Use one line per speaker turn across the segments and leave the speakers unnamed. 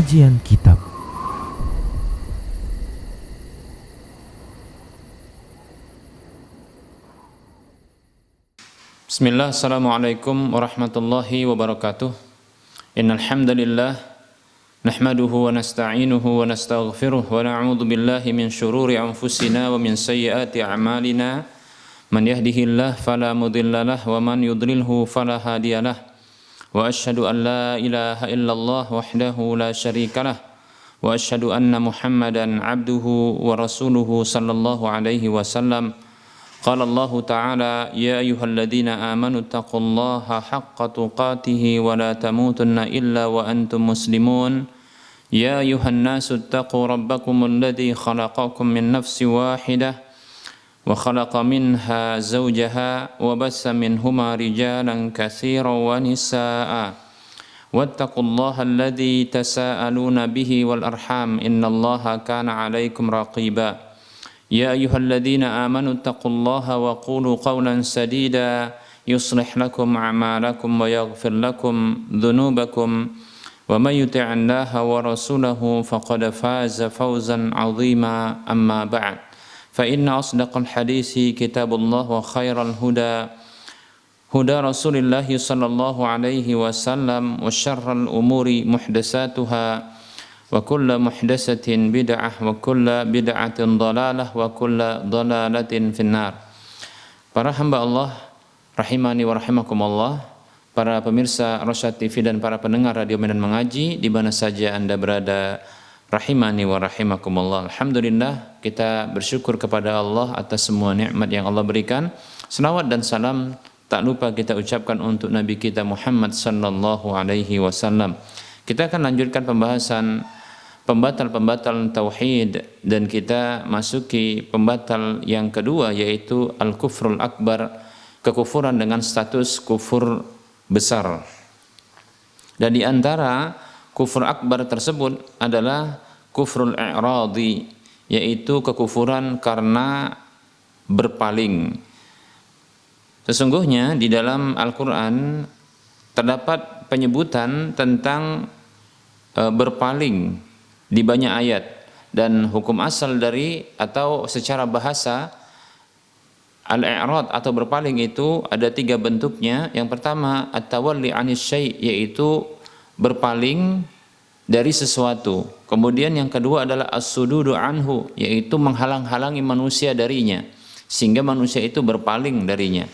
Kajian Kitab.
Bismillah, assalamualaikum warahmatullahi wabarakatuh. Innal hamdalillah nahmaduhu wa nasta'inuhu wa nastaghfiruh wa na'udzu billahi min syururi anfusina wa min sayyiati a'malina. Man yahdihillahu fala mudhillalah wa man yudlilhu fala hadiyalah. Wa asyhadu an la ilaha illallah wahdahu la syarikalah wa asyhadu anna Muhammadan 'abduhu wa rasuluhu sallallahu alaihi wasallam. Qala Allah Ta'ala, ya ayyuhalladzina amanu taqullaha haqqa tuqatih wa la tamutunna illa wa antum muslimun. Ya ayyuhan nasu taqu rabbakumul ladzi khalaqakum min nafsin wahidah wa khalaqa minha zawjaha wa bassa minhuma rijalan katsiran wa nisaa'a. Wattaqullaha alladzi tasaaluna bihi wal arham innallaha kana 'alaikum raqiba. يا أيها الذين آمنوا اتقوا الله وقولوا قولا سديدا يصلح لكم أعمالكم ويغفر لكم ذنوبكم ومن يطع الله ورسوله فقد فاز فوزا عظيما أما بعد فإن أصدق الحديث كتاب الله وخير الهدى هدى رسول الله صلى الله عليه وسلم وشر الأمور محدثاتها wa kullu muhdatsatin bid'ah wa kullu bid'atin dhalalah wa kullu dhalalatin finnar. Para hamba Allah rahimani wa rahimakumullah, para pemirsa Rosyad TV dan para pendengar Radio Medan Mengaji di mana saja Anda berada, rahimani wa rahimakumullah. Alhamdulillah, kita bersyukur kepada Allah atas semua nikmat yang Allah berikan. Selawat dan salam tak lupa kita ucapkan untuk Nabi kita Muhammad sallallahu alaihi wasallam. Kita akan lanjutkan pembahasan pembatal-pembatal tauhid dan kita masuki pembatal yang kedua, yaitu al-kufrul akbar, kekufuran dengan status kufur besar. Dan di antara kufur akbar tersebut adalah kufrul i'radi, yaitu kekufuran karena berpaling. Sesungguhnya di dalam Al-Quran terdapat penyebutan tentang berpaling di banyak ayat, dan hukum asal dari atau secara bahasa al-i'rad atau berpaling itu ada 3 bentuknya. Yang pertama at-tawalli 'anis syai', yaitu berpaling dari sesuatu. Kemudian yang kedua adalah as-sududu anhu, yaitu menghalang-halangi manusia darinya sehingga manusia itu berpaling darinya,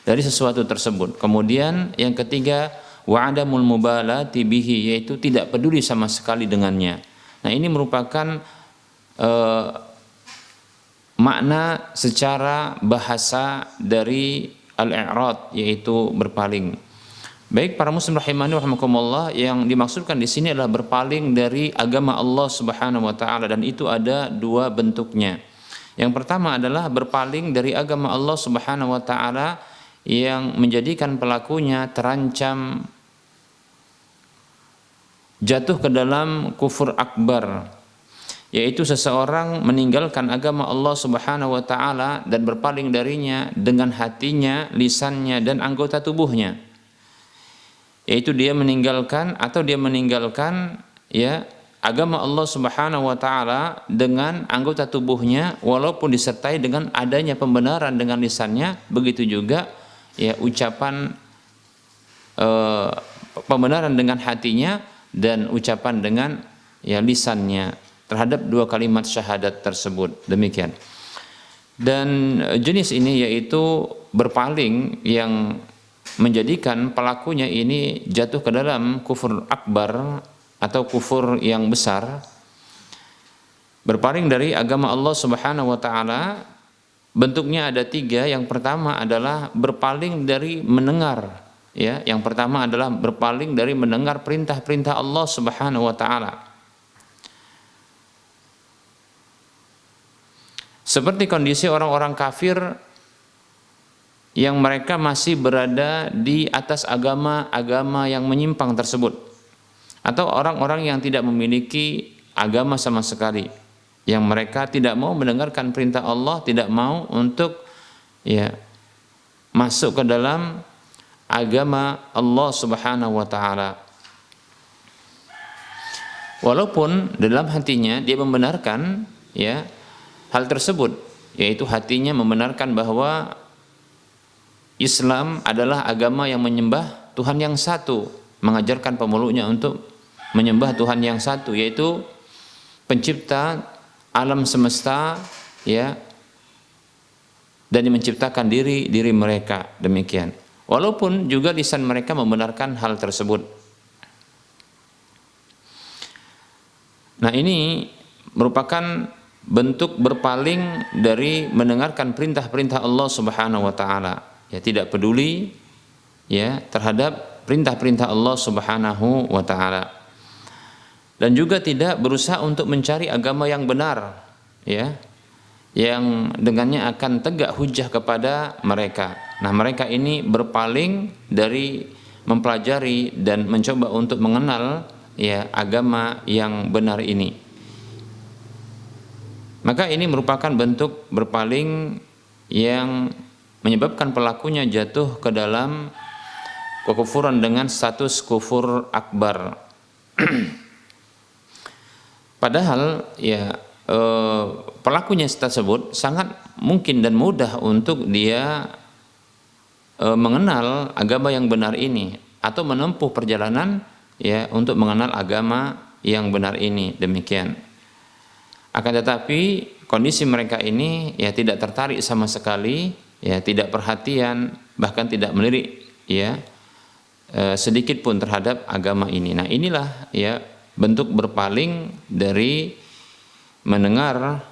dari sesuatu tersebut. Kemudian yang ketiga wa'adamul mubalati bihi, yaitu tidak peduli sama sekali dengannya. Nah, ini merupakan makna secara bahasa dari al-i'rad, yaitu berpaling. Baik para muslim rahimani rahimakumullah, yang dimaksudkan di sini adalah berpaling dari agama Allah Subhanahu wa taala, dan itu ada 2 bentuknya. Yang pertama adalah berpaling dari agama Allah Subhanahu wa taala yang menjadikan pelakunya terancam jatuh ke dalam kufur akbar, yaitu seseorang meninggalkan agama Allah Subhanahu wa taala dan berpaling darinya dengan hatinya, lisannya dan anggota tubuhnya. Yaitu dia meninggalkan agama Allah Subhanahu wa taala dengan anggota tubuhnya, walaupun disertai dengan adanya pembenaran dengan lisannya, begitu juga ucapan pembenaran dengan hatinya dan ucapan dengan lisannya terhadap 2 kalimat syahadat tersebut. Demikian. Dan jenis ini yaitu berpaling yang menjadikan pelakunya ini jatuh ke dalam kufur akbar atau kufur yang besar. Berpaling dari agama Allah Subhanahu wa taala bentuknya ada 3. Yang pertama adalah berpaling dari mendengar. Yang pertama adalah berpaling dari mendengar perintah-perintah Allah Subhanahu wa taala. Seperti kondisi orang-orang kafir yang mereka masih berada di atas agama-agama yang menyimpang tersebut, atau orang-orang yang tidak memiliki agama sama sekali, yang mereka tidak mau mendengarkan perintah Allah, tidak mau untuk masuk ke dalam agama Allah Subhanahu wa taala. walaupun dalam hatinya dia membenarkan ya hal tersebut, yaitu hatinya membenarkan bahwa Islam adalah agama yang menyembah Tuhan yang satu, mengajarkan pemeluknya untuk menyembah Tuhan yang satu, yaitu pencipta alam semesta ya, dan yang menciptakan diri mereka, demikian. Walaupun juga lisan mereka membenarkan hal tersebut. Nah, ini merupakan bentuk berpaling dari mendengarkan perintah-perintah Allah Subhanahu wa taala. Ya, tidak peduli ya terhadap perintah-perintah Allah Subhanahu wa taala. Dan juga tidak berusaha untuk mencari agama yang benar ya, yang dengannya akan tegak hujah kepada mereka. Nah, mereka ini berpaling dari mempelajari dan mencoba untuk mengenal ya agama yang benar ini. Maka ini merupakan bentuk berpaling yang menyebabkan pelakunya jatuh ke dalam kekufuran dengan status kufur akbar. Padahal ya pelakunya tersebut sangat mungkin dan mudah untuk dia mengenal agama yang benar ini atau menempuh perjalanan ya untuk mengenal agama yang benar ini, demikian. Akan tetapi kondisi mereka ini ya tidak tertarik sama sekali, ya tidak perhatian, bahkan tidak melirik ya sedikit pun terhadap agama ini. Nah, inilah ya bentuk berpaling dari mendengar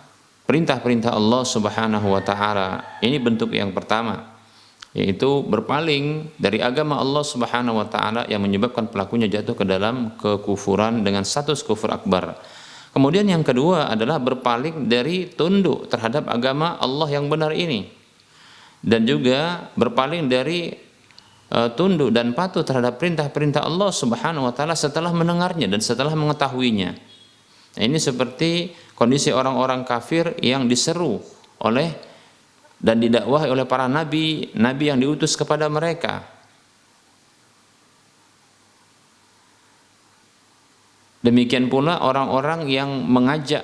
perintah-perintah Allah Subhanahu wa taala. Ini bentuk yang pertama, yaitu berpaling dari agama Allah Subhanahu wa taala yang menyebabkan pelakunya jatuh ke dalam kekufuran dengan status kufur akbar. Kemudian yang kedua adalah berpaling dari tunduk terhadap agama Allah yang benar ini, dan juga berpaling dari tunduk dan patuh terhadap perintah-perintah Allah Subhanahu wa taala setelah mendengarnya dan setelah mengetahuinya. Nah, ini seperti kondisi orang-orang kafir yang diseru oleh dan didakwahi oleh para nabi yang diutus kepada mereka. Demikian pula orang-orang yang mengajak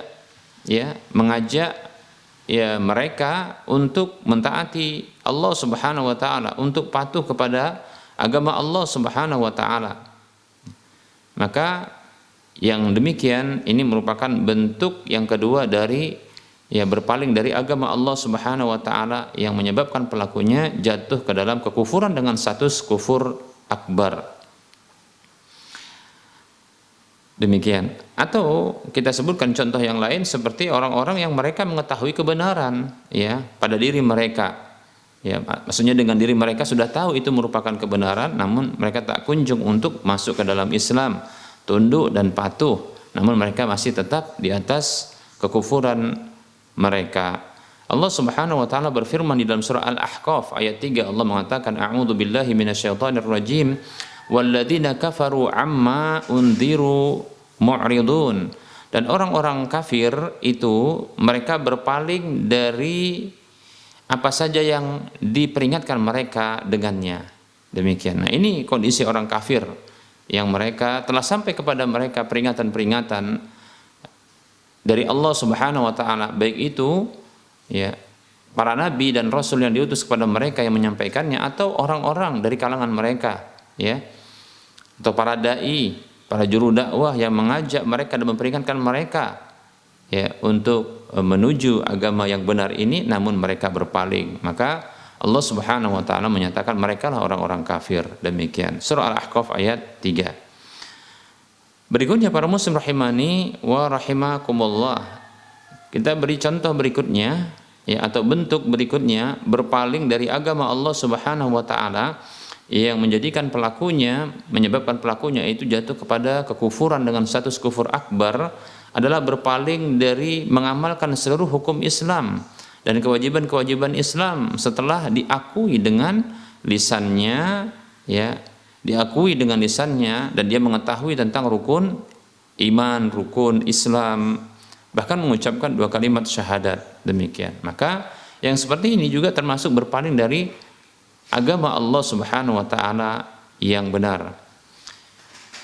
mereka untuk mentaati Allah Subhanahu wa taala, untuk patuh kepada agama Allah Subhanahu wa taala. Maka yang demikian ini merupakan bentuk yang kedua dari berpaling dari agama Allah Subhanahu wa taala yang menyebabkan pelakunya jatuh ke dalam kekufuran dengan status kufur akbar. Demikian. Atau kita sebutkan contoh yang lain seperti orang-orang yang mereka mengetahui kebenaran ya pada diri mereka. Ya, maksudnya dengan diri mereka sudah tahu itu merupakan kebenaran, namun mereka tak kunjung untuk masuk ke dalam Islam, tunduk dan patuh. Namun mereka masih tetap di atas kekufuran mereka. Allah Subhanahu wa taala berfirman di dalam surah Al-Ahqaf ayat 3, Allah mengatakan a'udzu billahi minasyaitonir rajim walladzina kafaru amma undziru mu'ridun. Dan orang-orang kafir itu mereka berpaling dari apa saja yang diperingatkan mereka dengannya. Demikian. Nah, ini kondisi orang kafir yang mereka telah sampai kepada mereka peringatan-peringatan dari Allah Subhanahu wa taala, baik itu ya para nabi dan rasul yang diutus kepada mereka yang menyampaikannya, atau orang-orang dari kalangan mereka ya, atau para dai, para juru dakwah yang mengajak mereka dan memperingatkan mereka ya untuk menuju agama yang benar ini, namun mereka berpaling. Maka Allah Subhanahu wa taala menyatakan mereka lah orang-orang kafir. Demikian. Surah Al-Ahqaf ayat 3. Berikutnya para muslim rahimani wa rahimakumullah. Kita beri contoh berikutnya ya, atau bentuk berikutnya berpaling dari agama Allah Subhanahu wa taala yang menjadikan pelakunya, menyebabkan pelakunya itu jatuh kepada kekufuran dengan status kufur akbar, adalah berpaling dari mengamalkan seluruh hukum Islam dan kewajiban-kewajiban Islam setelah diakui dengan lisannya ya, diakui dengan lisannya, dan dia mengetahui tentang rukun iman, rukun Islam, bahkan mengucapkan 2 kalimat syahadat. Demikian. Maka yang seperti ini juga termasuk berpaling dari agama Allah Subhanahu wa taala yang benar.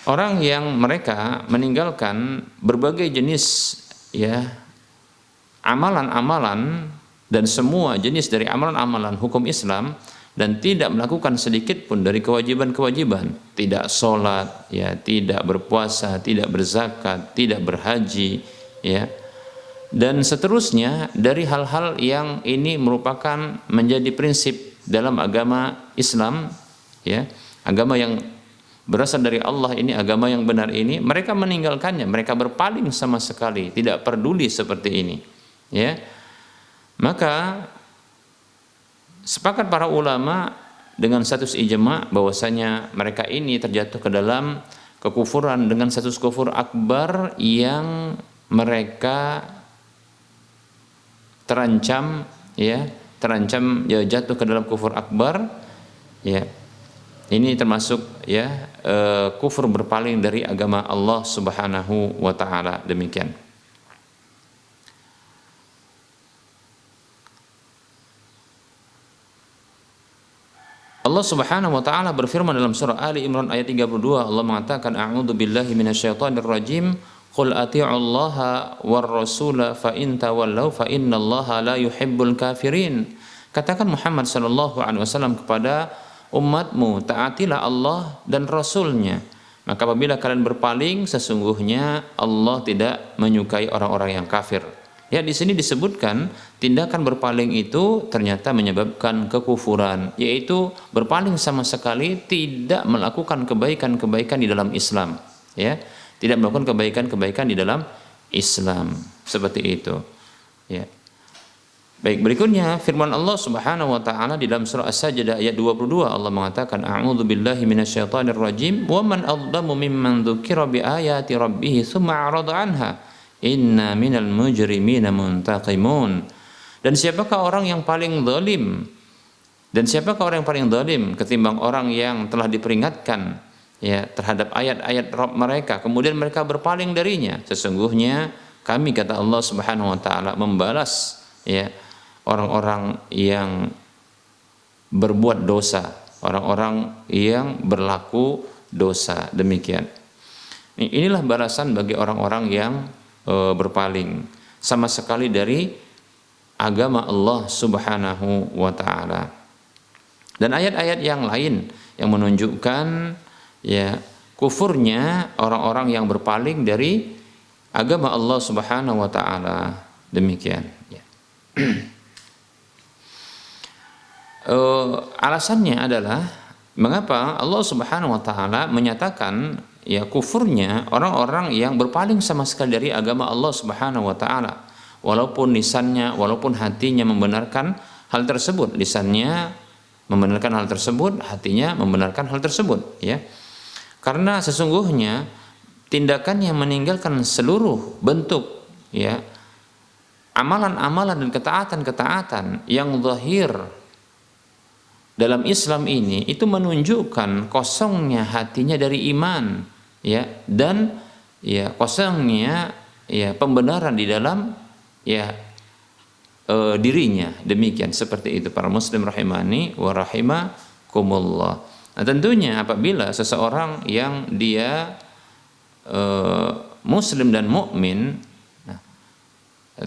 Orang yang mereka meninggalkan berbagai jenis ya amalan-amalan dan semua jenis dari amalan-amalan hukum Islam dan tidak melakukan sedikit pun dari kewajiban-kewajiban, tidak sholat, ya, tidak berpuasa, tidak berzakat, tidak berhaji, ya, dan seterusnya dari hal-hal yang ini merupakan menjadi prinsip dalam agama Islam, ya, agama yang berasal dari Allah ini, agama yang benar ini, mereka meninggalkannya, mereka berpaling sama sekali, tidak peduli seperti ini, ya. Maka sepakat para ulama dengan status ijma bahwasanya mereka ini terjatuh ke dalam kekufuran dengan status kufur akbar yang mereka terancam ya jatuh ke dalam kufur akbar, ya. Ini termasuk ya kufur berpaling dari agama Allah Subhanahu wa taala, demikian. Allah Subhanahu wa taala berfirman dalam surah Ali Imran ayat 32, Allah mengatakan a'udzu billahi minasyaitonir rajim qul ati'ullaha war rasula fa in tawallaw fa innallaha la yuhibbul kafirin. Katakan Muhammad sallallahu alaihi wasallam kepada umatmu, taatilah Allah dan Rasulnya, maka apabila kalian berpaling sesungguhnya Allah tidak menyukai orang-orang yang kafir. Ya, di sini disebutkan tindakan berpaling itu ternyata menyebabkan kekufuran, yaitu berpaling sama sekali tidak melakukan kebaikan-kebaikan di dalam Islam, ya, tidak melakukan kebaikan-kebaikan di dalam Islam, seperti itu, ya. Baik, berikutnya firman Allah Subhanahu wa taala di dalam surah As-Sajdah ayat 22, Allah mengatakan a'udzu billahi minasyaitonir rajim wa man adzamu mimman dzukira bi ayati rabbih tsumma a'rada anha inna minal mujrimina muntaqimun. Dan siapakah orang yang paling zalim? Dan siapakah orang yang paling zalim ketimbang orang yang telah diperingatkan ya terhadap ayat-ayat Rabb mereka kemudian mereka berpaling darinya? Sesungguhnya kami, kata Allah Subhanahu wa taala, membalas ya orang-orang yang berbuat dosa, orang-orang yang berlaku dosa, demikian. Inilah balasan bagi orang-orang yang berpaling sama sekali dari agama Allah Subhanahu wa taala. Dan ayat-ayat yang lain yang menunjukkan ya kufurnya orang-orang yang berpaling dari agama Allah Subhanahu wa taala, demikian, ya. Alasannya adalah mengapa Allah Subhanahu wa taala menyatakan ya kufurnya orang-orang yang berpaling sama sekali dari agama Allah Subhanahu wa taala, walaupun lisannya, walaupun hatinya membenarkan hal tersebut, lisannya membenarkan hal tersebut, hatinya membenarkan hal tersebut, ya. Karena sesungguhnya tindakan yang meninggalkan seluruh bentuk ya amalan-amalan dan ketaatan-ketaatan yang zahir dalam Islam ini itu menunjukkan kosongnya hatinya dari iman, ya, dan ya kosongnya ya pembenaran di dalam ya dirinya, demikian, seperti itu para muslim rahimani wa rahimakumullah. Nah, tentunya apabila seseorang yang dia muslim dan mukmin, nah,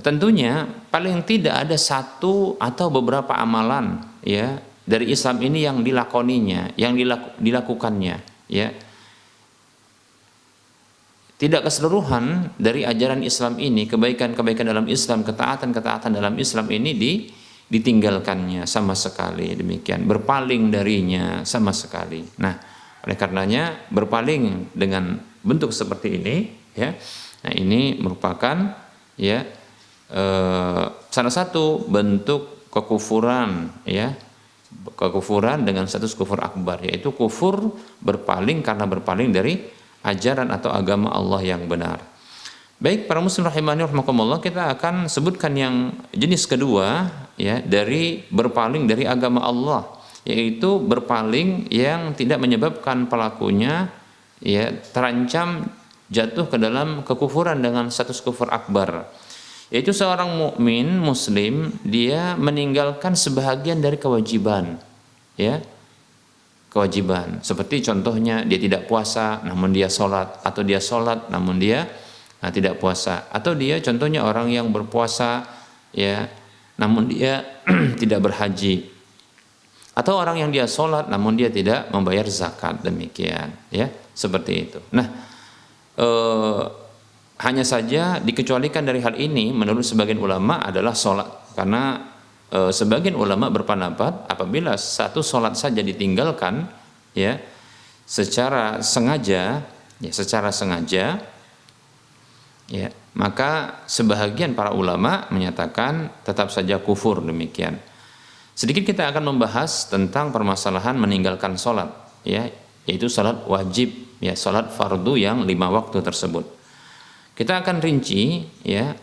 tentunya paling tidak ada satu atau beberapa amalan ya dari Islam ini yang dilakoninya, yang dilakukannya, ya. Tidak keseluruhan dari ajaran Islam ini, kebaikan-kebaikan dalam Islam, ketaatan-ketaatan dalam Islam ini ditinggalkannya sama sekali, demikian, berpaling darinya sama sekali. Nah, oleh karenanya berpaling dengan bentuk seperti ini, ya. Nah, ini merupakan ya salah satu bentuk kekufuran, ya. Kekufuran dengan status kufur akbar, yaitu kufur berpaling karena berpaling dari ajaran atau agama Allah yang benar. Baik para muslim rahimani rahimakumullah, kita akan sebutkan yang jenis kedua ya dari berpaling dari agama Allah, yaitu berpaling yang tidak menyebabkan pelakunya ya terancam jatuh ke dalam kekufuran dengan status kufur akbar. Yaitu seorang mukmin muslim dia meninggalkan sebahagian dari kewajiban, ya, kewajiban. Seperti contohnya dia tidak puasa namun dia sholat, atau dia sholat namun dia tidak puasa, atau dia contohnya orang yang berpuasa ya namun dia tidak berhaji, atau orang yang dia sholat namun dia tidak membayar zakat, demikian ya, seperti itu. Nah, hanya saja dikecualikan dari hal ini menurut sebagian ulama adalah sholat, karena sebagian ulama berpendapat apabila satu sholat saja ditinggalkan ya secara sengaja ya, maka sebahagian para ulama menyatakan tetap saja kufur, demikian. Sedikit kita akan membahas tentang permasalahan meninggalkan sholat ya, yaitu sholat wajib ya, sholat fardu yang 5 waktu tersebut. Kita akan rinci ya,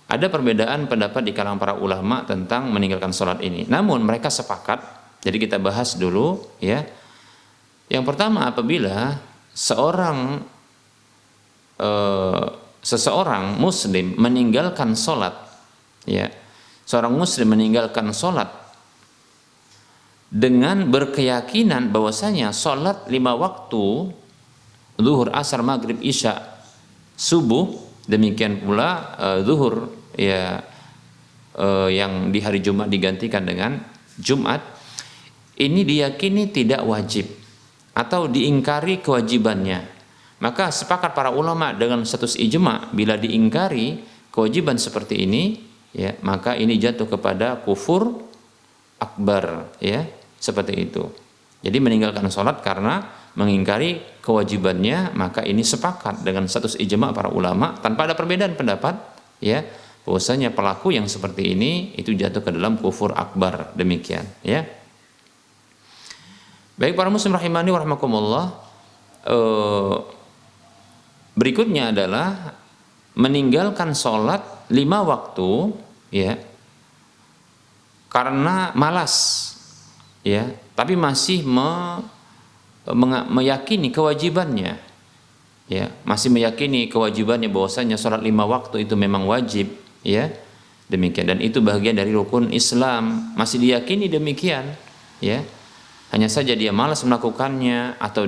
ada perbedaan pendapat di kalangan para ulama tentang meninggalkan sholat ini. Namun mereka sepakat, jadi kita bahas dulu ya. Yang pertama, apabila seseorang muslim meninggalkan sholat ya, seorang muslim meninggalkan sholat dengan berkeyakinan bahwasanya sholat 5 waktu zuhur, asar, maghrib, isya, subuh, demikian pula zuhur ya yang di hari Jumat digantikan dengan Jumat, ini diyakini tidak wajib atau diingkari kewajibannya, maka sepakat para ulama dengan status ijma, bila diingkari kewajiban seperti ini ya, maka ini jatuh kepada kufur akbar ya, seperti itu. Jadi meninggalkan sholat karena mengingkari kewajibannya, maka ini sepakat dengan status ijma para ulama tanpa ada perbedaan pendapat ya, bahwasanya pelaku yang seperti ini itu jatuh ke dalam kufur akbar, demikian ya. Baik para muslim rahimani wa rahmakumullah, berikutnya adalah meninggalkan sholat 5 waktu ya karena malas ya, tapi masih meyakini kewajibannya ya, masih meyakini kewajibannya bahwasanya sholat 5 waktu itu memang wajib ya, demikian, dan itu bagian dari rukun Islam, masih diyakini demikian ya, hanya saja dia malas melakukannya, atau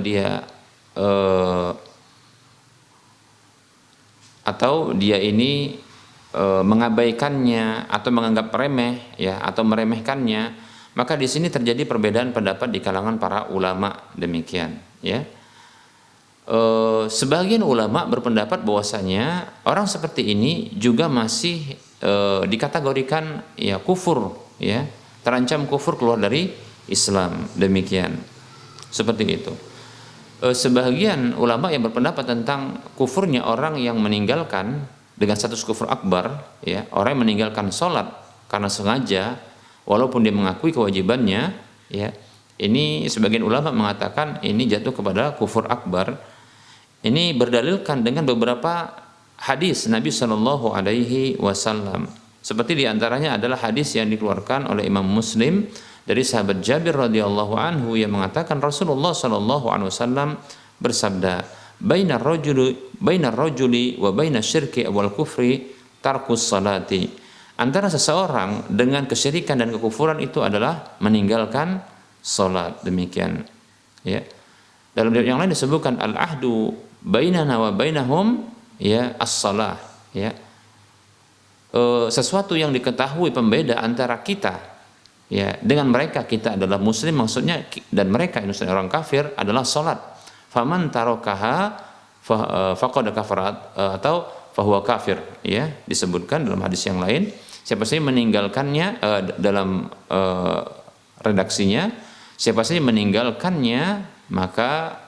dia ini mengabaikannya atau menganggap remeh ya, atau meremehkannya, maka di sini terjadi perbedaan pendapat di kalangan para ulama, demikian ya. Sebagian ulama berpendapat bahwasanya orang seperti ini juga masih dikategorikan ya kufur ya, terancam kufur, keluar dari Islam, demikian, seperti itu. Sebagian ulama yang berpendapat tentang kufurnya orang yang meninggalkan dengan status kufur akbar ya, orang yang meninggalkan sholat karena sengaja walaupun dia mengakui kewajibannya ya, ini sebagian ulama mengatakan ini jatuh kepada kufur akbar. Ini berdalilkan dengan beberapa hadis Nabi Shallallahu Alaihi Wasallam, seperti diantaranya adalah hadis yang dikeluarkan oleh Imam Muslim dari sahabat Jabir radhiyallahu anhu yang mengatakan Rasulullah Shallallahu Alaihi Wasallam bersabda, bainar rajuli wa bainas syirki wal kufri tarkus salati. Antara seseorang dengan kesyirikan dan kekufuran itu adalah meninggalkan salat, demikian ya. Dalam riwayat yang lain disebutkan al-ahdu bainana wa bainahum ya as-salah ya. Sesuatu yang diketahui pembeda antara kita ya dengan mereka, kita adalah muslim maksudnya, dan mereka itu orang kafir adalah salat. Faman tarakaha faqad kafarat atau fahuwa kafir ya, disebutkan dalam hadis yang lain, siapa saja meninggalkannya dalam redaksinya, siapa saja meninggalkannya maka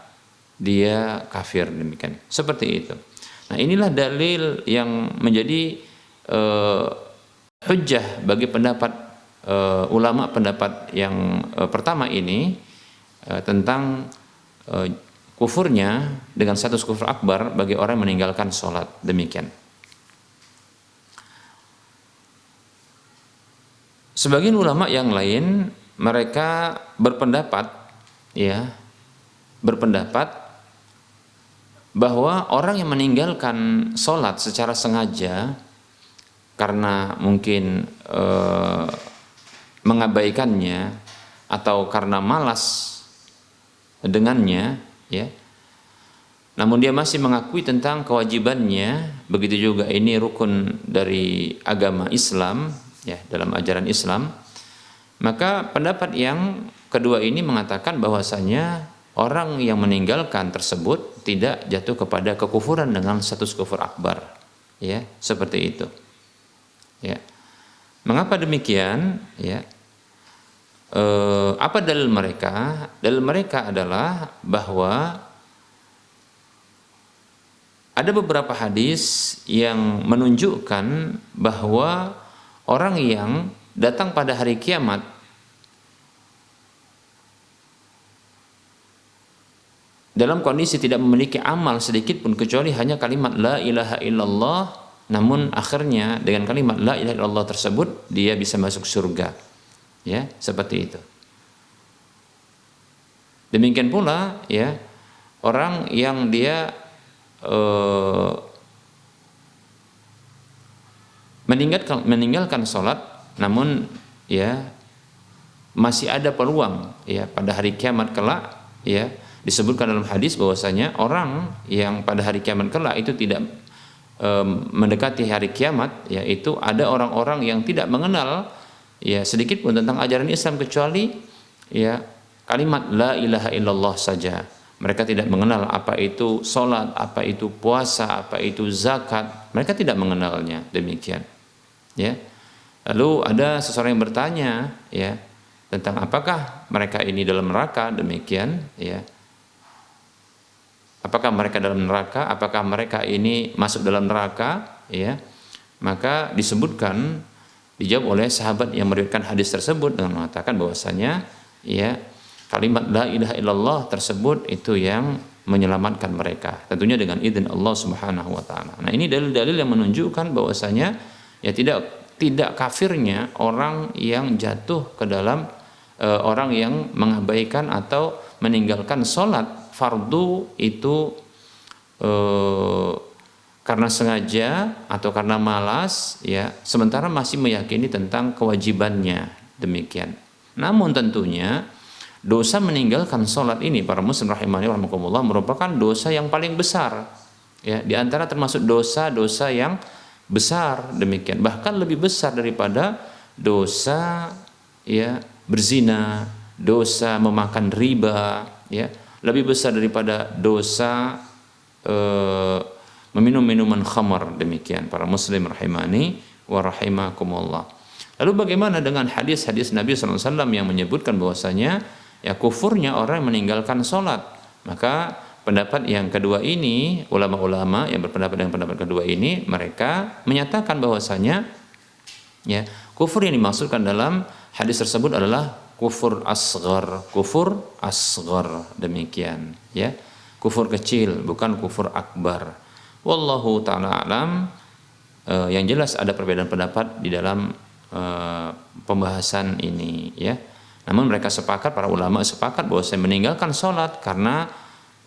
dia kafir, demikian, seperti itu. Nah, inilah dalil yang menjadi hujjah bagi pendapat ulama, pendapat yang pertama ini tentang kufurnya dengan status kufur akbar bagi orang yang meninggalkan sholat, demikian. Sebagian ulama yang lain mereka berpendapat bahwa orang yang meninggalkan sholat secara sengaja karena mungkin mengabaikannya atau karena malas dengannya, ya. Namun dia masih mengakui tentang kewajibannya, begitu juga ini rukun dari agama Islam, ya, dalam ajaran Islam. Maka pendapat yang kedua ini mengatakan bahwasanya orang yang meninggalkan tersebut tidak jatuh kepada kekufuran dengan status kufur akbar, ya, seperti itu, ya. Mengapa demikian, ya? Apa dalil mereka? Dalil mereka adalah bahwa ada beberapa hadis yang menunjukkan bahwa orang yang datang pada hari kiamat dalam kondisi tidak memiliki amal sedikit pun kecuali hanya kalimat la ilaha illallah, namun akhirnya dengan kalimat la ilaha illallah tersebut dia bisa masuk surga, ya, seperti itu. Demikian pula, ya, orang yang dia meninggalkan sholat, namun, ya, masih ada peluang, ya, pada hari kiamat kelak, ya, disebutkan dalam hadis bahwasanya orang yang pada hari kiamat kelak itu tidak mendekati hari kiamat, yaitu ada orang-orang yang tidak mengenal, ya, sedikit pun tentang ajaran Islam kecuali, ya, kalimat la ilaha illallah saja. Mereka tidak mengenal apa itu sholat, apa itu puasa, apa itu zakat. Mereka tidak mengenalnya, demikian, ya. Lalu ada seseorang yang bertanya, ya, tentang apakah mereka ini dalam neraka, demikian, ya. Apakah mereka dalam neraka? Apakah mereka ini masuk dalam neraka? Ya, maka disebutkan, dijawab oleh sahabat yang meriwayatkan hadis tersebut dengan mengatakan bahwasanya, ya, kalimat la ilaha illallah tersebut itu yang menyelamatkan mereka, tentunya dengan izin Allah Subhanahu wa taala. Nah, ini dalil-dalil yang menunjukkan bahwasanya, ya, tidak kafirnya orang yang jatuh ke dalam orang yang mengabaikan atau meninggalkan sholat fardu itu karena sengaja atau karena malas, ya, sementara masih meyakini tentang kewajibannya, demikian. Namun tentunya dosa meninggalkan sholat ini, para muslim rahimani rahimakumullah, merupakan dosa yang paling besar, ya, di antara termasuk dosa-dosa yang besar, demikian, bahkan lebih besar daripada dosa, ya, berzina, dosa memakan riba, ya, lebih besar daripada dosa meminum minuman khamar, demikian, para muslim rahimani wa rahimakumullah. Lalu bagaimana dengan hadis-hadis Nabi SAW yang menyebutkan bahwasanya, ya, kufurnya orang yang meninggalkan sholat? Maka pendapat yang kedua ini, ulama-ulama yang berpendapat dengan pendapat kedua ini, mereka menyatakan bahwasanya, ya, kufur yang dimaksudkan dalam hadis tersebut adalah kufur asghar, demikian, ya, kufur kecil, bukan kufur akbar. Wallahu ta'ala alam. Yang jelas ada perbedaan pendapat di dalam pembahasan ini, ya. Namun mereka sepakat, para ulama sepakat bahwa saya meninggalkan sholat karena,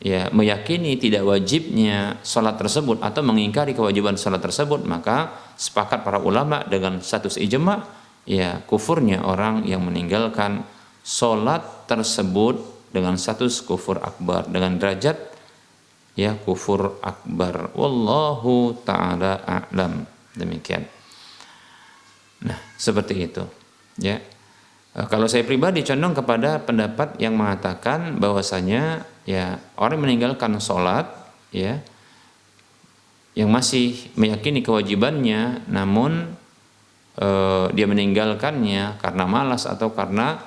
ya, meyakini tidak wajibnya sholat tersebut atau mengingkari kewajiban sholat tersebut, maka sepakat para ulama dengan status ijma, ya, kufurnya orang yang meninggalkan sholat tersebut dengan status kufur akbar, dengan derajat, ya, kufur akbar. Wallahu ta'ala a'lam, demikian. Nah, seperti itu, ya. Kalau saya pribadi condong kepada pendapat yang mengatakan bahwasanya, ya, orang meninggalkan sholat, ya, yang masih meyakini kewajibannya, namun dia meninggalkannya karena malas atau karena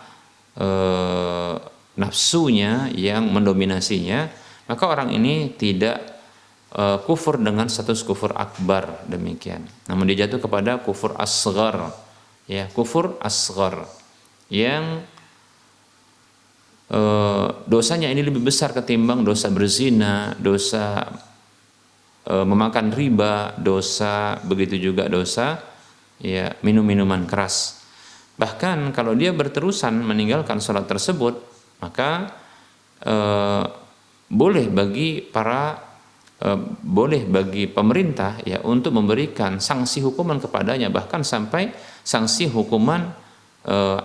nafsunya yang mendominasinya, maka orang ini tidak kufur dengan status kufur akbar, demikian. Namun dia jatuh kepada kufur asghar, ya, kufur asghar yang dosanya ini lebih besar ketimbang dosa berzina, dosa memakan riba, dosa, begitu juga dosa, ya, minum minuman keras. Bahkan kalau dia berterusan meninggalkan sholat tersebut, maka boleh bagi pemerintah, ya, untuk memberikan sanksi hukuman kepadanya, bahkan sampai sanksi hukuman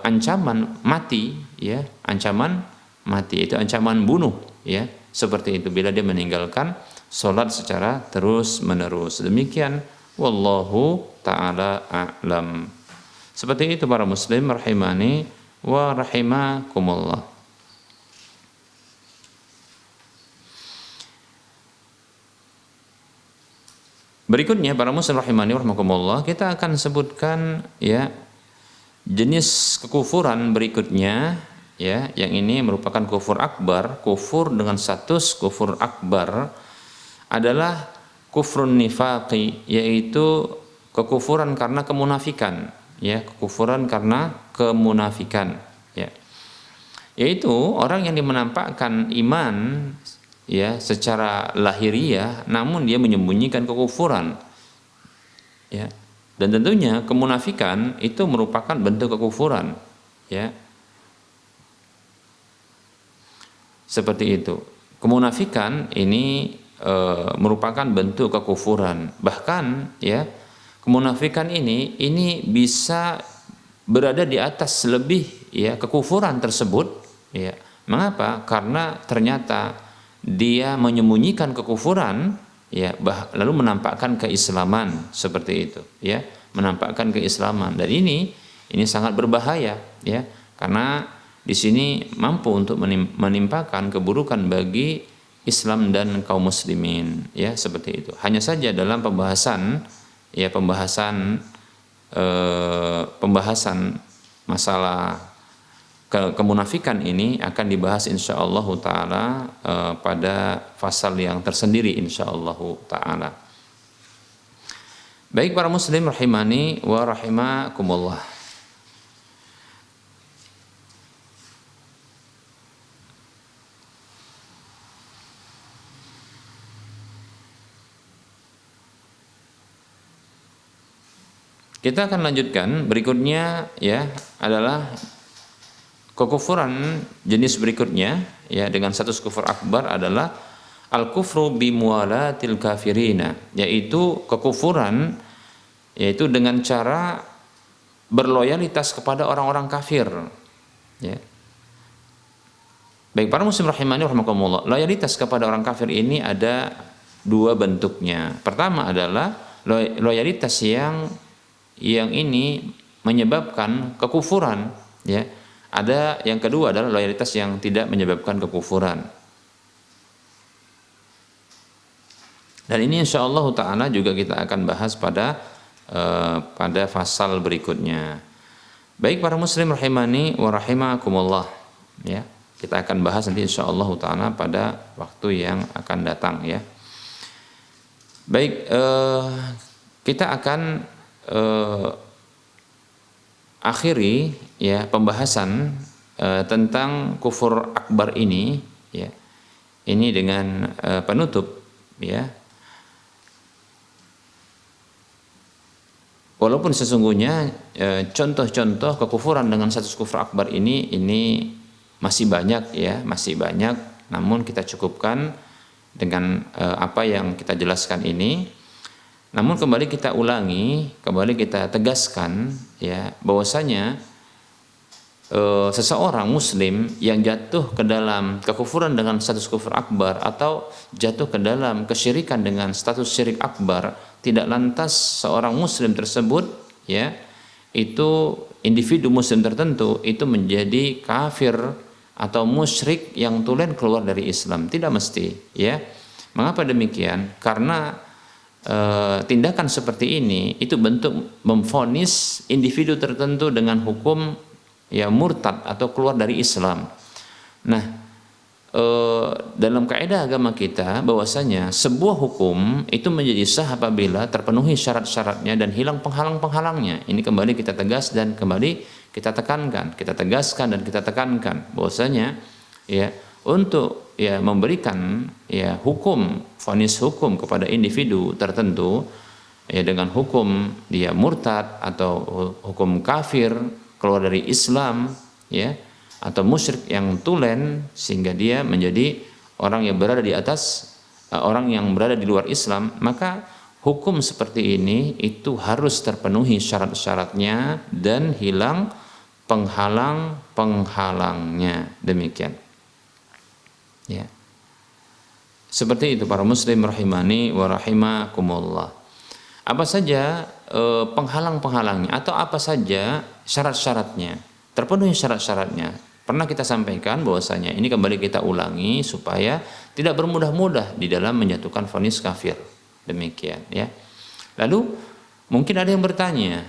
ancaman mati, ya, ancaman mati, itu ancaman bunuh, ya. Seperti itu bila dia meninggalkan salat secara terus-menerus. Demikian wallahu taala a'lam. Seperti itu para muslim rahimani wa rahimakumullah. Berikutnya para muslim rahimani wa rahimakumullah, kita akan sebutkan ya jenis kekufuran berikutnya, ya, yang ini merupakan kufur akbar. Kufur dengan status kufur akbar adalah kufrun nifaqi, yaitu kekufuran karena kemunafikan, ya, kekufuran karena kemunafikan, ya. Yaitu orang yang menampakkan iman, ya, secara lahiriah, namun dia menyembunyikan kekufuran, ya. Dan tentunya kemunafikan itu merupakan bentuk kekufuran, ya. Seperti itu. Kemunafikan ini merupakan bentuk kekufuran. Bahkan, ya, kemunafikan ini bisa berada di atas lebih, ya, kekufuran tersebut, ya. Mengapa? Karena ternyata dia menyembunyikan kekufuran, ya, lalu menampakkan keislaman, seperti itu, ya, menampakkan keislaman. Dan ini sangat berbahaya, ya, karena di sini mampu untuk menimpakan keburukan bagi Islam dan kaum muslimin, ya, seperti itu. Hanya saja dalam pembahasan masalah kemunafikan ini akan dibahas insyaallah taala pada fasal yang tersendiri insyaallah taala. Baik para muslim rahimani wa rahimakumullah. Kita akan lanjutkan berikutnya, ya, adalah kekufuran jenis berikutnya, ya, dengan status kufur akbar adalah al-kufru bimuwalatil kafirina, yaitu kekufuran yaitu dengan cara berloyalitas kepada orang-orang kafir, ya. Baik para muslim rahimani rahimakumullah, loyalitas kepada orang kafir ini ada dua bentuknya. Pertama adalah loyalitas yang ini menyebabkan kekufuran, ya. Ada yang kedua adalah loyalitas yang tidak menyebabkan kekufuran. Dan ini insyaallah taala juga kita akan bahas pada fasal berikutnya. Baik para muslim rahimani wa rahimakumullah, ya. Kita akan bahas nanti insyaallah taala pada waktu yang akan datang, ya. Baik, kita akan akhiri, ya, pembahasan tentang kufur akbar ini, ya, ini dengan penutup, ya. Walaupun sesungguhnya contoh-contoh kekufuran dengan status kufur akbar ini masih banyak, ya, masih banyak. Namun kita cukupkan dengan apa yang kita jelaskan ini. Namun kembali kita ulangi, kembali kita tegaskan, ya, bahwasanya seseorang muslim yang jatuh ke dalam kekufuran dengan status kufur akbar atau jatuh ke dalam kesyirikan dengan status syirik akbar, tidak lantas seorang muslim tersebut, ya, itu individu muslim tertentu itu menjadi kafir atau musyrik yang tulen keluar dari Islam. Tidak mesti, ya. Mengapa demikian? Karena tindakan seperti ini itu bentuk memvonis individu tertentu dengan hukum, ya, murtad atau keluar dari Islam. Nah, dalam kaidah agama kita bahwasanya sebuah hukum itu menjadi sah apabila terpenuhi syarat-syaratnya dan hilang penghalang-penghalangnya. Ini kembali kita tegas dan kembali kita tekankan, kita tegaskan dan kita tekankan bahwasanya, ya, untuk, ya, memberikan, ya, hukum, vonis hukum kepada individu tertentu, ya, dengan hukum dia murtad atau hukum kafir keluar dari Islam, ya, atau musyrik yang tulen sehingga dia menjadi orang yang berada di atas orang yang berada di luar Islam, maka hukum seperti ini itu harus terpenuhi syarat-syaratnya dan hilang penghalang-penghalangnya. Demikian. Ya. Seperti itu para muslim rahimani wa rahimakumullah. Apa saja penghalang-penghalangnya atau apa saja syarat-syaratnya, terpenuhi syarat-syaratnya. Pernah kita sampaikan bahwasanya ini kembali kita ulangi supaya tidak bermudah-mudah di dalam menjatuhkan vonis kafir. Demikian ya. Lalu mungkin ada yang bertanya,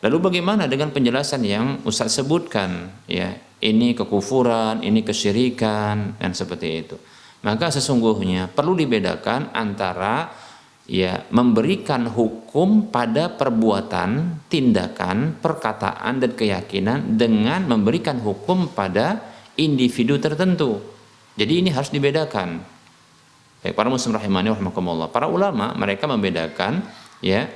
lalu bagaimana dengan penjelasan yang Ustaz sebutkan ya, ini kekufuran, ini kesyirikan dan seperti itu. Maka sesungguhnya perlu dibedakan antara ya memberikan hukum pada perbuatan, tindakan, perkataan dan keyakinan dengan memberikan hukum pada individu tertentu. Jadi ini harus dibedakan. Baik para muslim rahimani rahimakumullah. Para ulama mereka membedakan ya,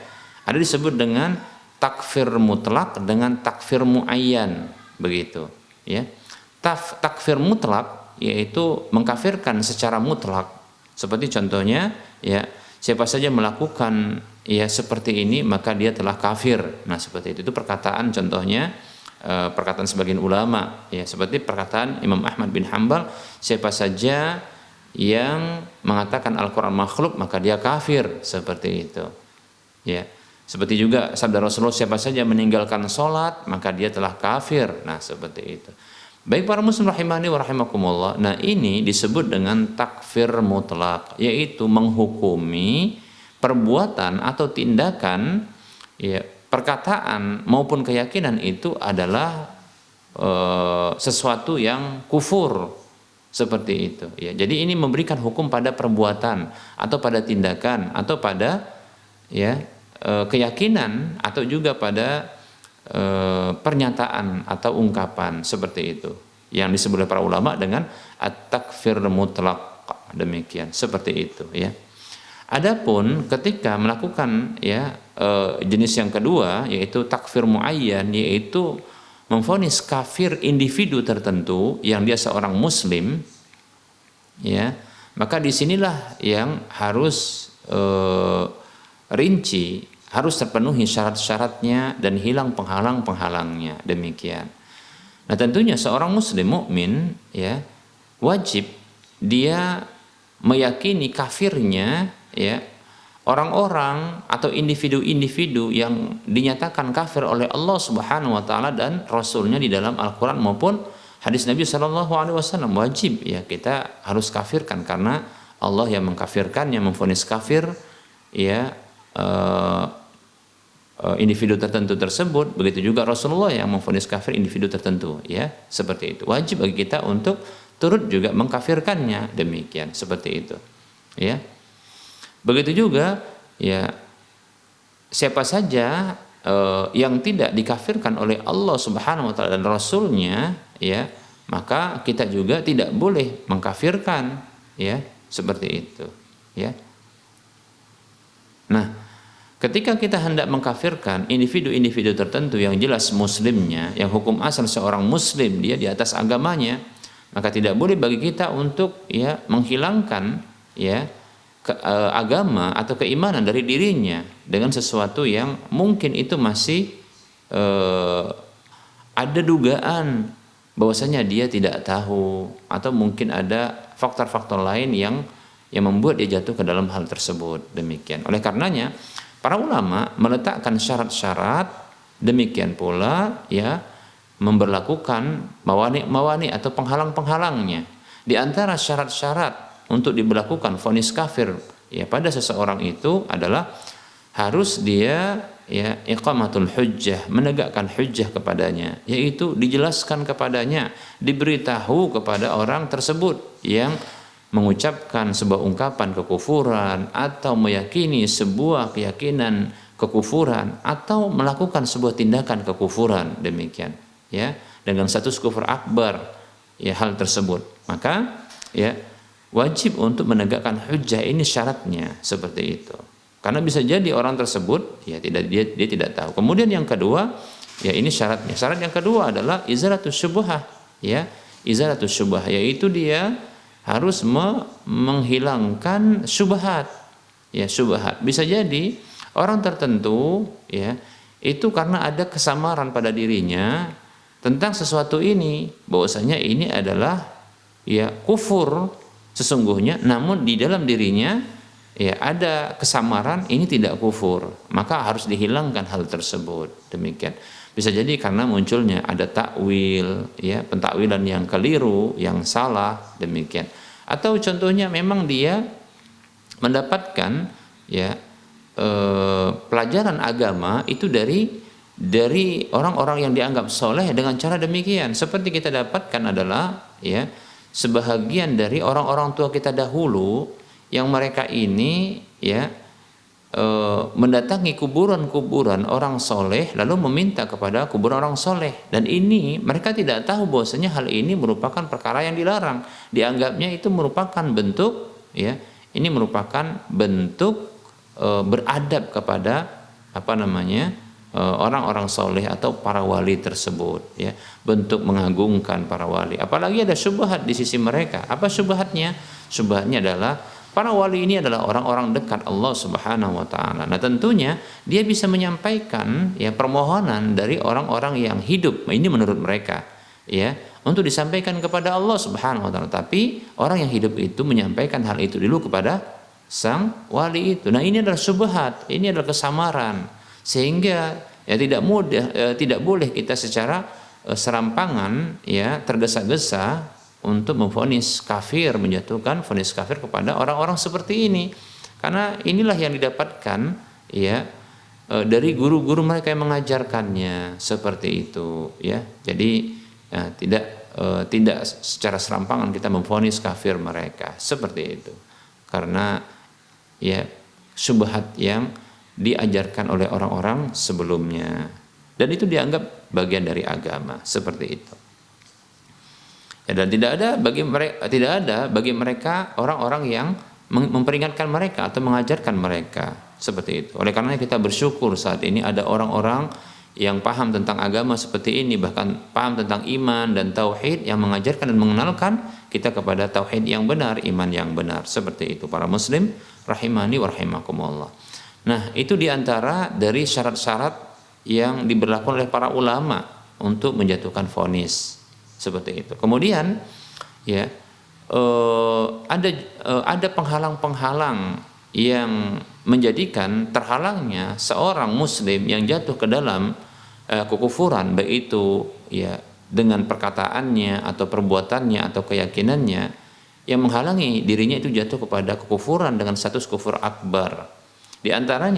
ada disebut dengan takfir mutlak dengan takfir muayyan, begitu ya. Takfir mutlak yaitu mengkafirkan secara mutlak, seperti contohnya ya, siapa saja melakukan ya seperti ini maka dia telah kafir. Nah seperti itu perkataan, contohnya perkataan sebagian ulama ya, seperti perkataan Imam Ahmad bin Hanbal, siapa saja yang mengatakan Al-Quran makhluk maka dia kafir, seperti itu ya. Seperti juga sabda Rasulullah, siapa saja meninggalkan sholat maka dia telah kafir. Nah seperti itu. Baik para muslim rahimani wa rahimakumullah. Nah ini disebut dengan takfir mutlak, yaitu menghukumi perbuatan atau tindakan ya, perkataan maupun keyakinan itu adalah sesuatu yang kufur, seperti itu ya. Jadi ini memberikan hukum pada perbuatan atau pada tindakan atau pada ya keyakinan atau juga pada pernyataan atau ungkapan, seperti itu yang disebut oleh para ulama dengan at-takfir mutlak. Demikian, seperti itu ya. Adapun ketika melakukan ya jenis yang kedua yaitu takfir muayyan, yaitu memvonis kafir individu tertentu yang dia seorang muslim ya, maka disinilah yang harus rinci, harus terpenuhi syarat-syaratnya dan hilang penghalang-penghalangnya. Demikian. Nah tentunya seorang muslim mukmin ya wajib dia meyakini kafirnya ya orang-orang atau individu-individu yang dinyatakan kafir oleh Allah Subhanahu wa taala dan Rasulnya di dalam Al-Qur'an maupun hadis Nabi sallallahu alaihi wasallam. Wajib ya kita harus kafirkan, karena Allah yang mengkafirkannya, memvonis kafir ya individu tertentu tersebut, begitu juga Rasulullah yang memvonis kafir individu tertentu ya, seperti itu. Wajib bagi kita untuk turut juga mengkafirkannya. Demikian, seperti itu ya. Begitu juga ya siapa saja yang tidak dikafirkan oleh Allah Subhanahu wa taala dan Rasulnya ya, maka kita juga tidak boleh mengkafirkan ya, seperti itu ya. Nah ketika kita hendak mengkafirkan individu-individu tertentu yang jelas muslimnya, yang hukum asal seorang muslim dia di atas agamanya, maka tidak boleh bagi kita untuk ya menghilangkan ya agama atau keimanan dari dirinya dengan sesuatu yang mungkin itu masih ada dugaan bahwasanya dia tidak tahu, atau mungkin ada faktor-faktor lain yang membuat dia jatuh ke dalam hal tersebut. Demikian. Oleh karenanya para ulama meletakkan syarat-syarat, demikian pula ya memberlakukan mawani atau penghalang-penghalangnya. Di antara syarat-syarat untuk diberlakukan vonis kafir ya pada seseorang itu adalah harus dia ya iqamatul hujjah, menegakkan hujjah kepadanya, yaitu dijelaskan kepadanya, diberitahu kepada orang tersebut yang mengucapkan sebuah ungkapan kekufuran atau meyakini sebuah keyakinan kekufuran atau melakukan sebuah tindakan kekufuran. Demikian ya, dengan status kufur akbar ya hal tersebut, maka ya wajib untuk menegakkan hujjah. Ini syaratnya, seperti itu, karena bisa jadi orang tersebut ya dia tidak tahu. Kemudian yang kedua ya ini syaratnya. Syarat yang kedua adalah izalatus syubhah ya, izalatus syubhah, yaitu dia harus menghilangkan syubhat ya. Syubhat bisa jadi orang tertentu ya itu karena ada kesamaran pada dirinya tentang sesuatu ini, bahwasanya ini adalah ya kufur sesungguhnya, namun di dalam dirinya ya ada kesamaran, ini tidak kufur, maka harus dihilangkan hal tersebut. Demikian. Bisa jadi karena munculnya ada takwil, ya, pentakwilan yang keliru, yang salah, demikian. Atau contohnya memang dia mendapatkan ya pelajaran agama itu dari orang-orang yang dianggap soleh dengan cara demikian. Seperti kita dapatkan adalah ya sebahagian dari orang-orang tua kita dahulu yang mereka ini ya mendatangi kuburan-kuburan orang soleh lalu meminta kepada kuburan orang soleh, dan ini mereka tidak tahu bahwasanya hal ini merupakan perkara yang dilarang. Dianggapnya itu merupakan bentuk ya, ini merupakan bentuk beradab kepada orang-orang soleh atau para wali tersebut ya, bentuk mengagungkan para wali. Apalagi ada syubhat di sisi mereka. Apa syubhatnya? Syubhatnya adalah para wali ini adalah orang-orang dekat Allah Subhanahu wa taala. Nah, tentunya dia bisa menyampaikan ya permohonan dari orang-orang yang hidup. Ini menurut mereka ya, untuk disampaikan kepada Allah Subhanahu wa taala. Tapi orang yang hidup itu menyampaikan hal itu dulu kepada sang wali itu. Nah, ini adalah syubhat, ini adalah kesamaran. Sehingga ya tidak boleh kita secara serampangan ya tergesa-gesa untuk memvonis kafir, menjatuhkan vonis kafir kepada orang-orang seperti ini, karena inilah yang didapatkan ya dari guru-guru mereka yang mengajarkannya seperti itu ya. Jadi ya, tidak secara serampangan kita memvonis kafir mereka seperti itu, karena ya syubhat yang diajarkan oleh orang-orang sebelumnya, dan itu dianggap bagian dari agama seperti itu. Ya, dan tidak ada bagi mereka orang-orang yang memperingatkan mereka atau mengajarkan mereka seperti itu. Oleh karena kita bersyukur saat ini ada orang-orang yang paham tentang agama seperti ini, bahkan paham tentang iman dan tauhid, yang mengajarkan dan mengenalkan kita kepada tauhid yang benar, iman yang benar seperti itu. Para muslim rahimani wa rahimakumullah. Nah, itu diantara dari syarat-syarat yang diberlakukan oleh para ulama untuk menjatuhkan vonis seperti itu. Kemudian ya ada penghalang-penghalang yang menjadikan terhalangnya seorang muslim yang jatuh ke dalam kekufuran, baik itu ya dengan perkataannya atau perbuatannya atau keyakinannya, yang menghalangi dirinya itu jatuh kepada kekufuran dengan status kufur akbar. Di antara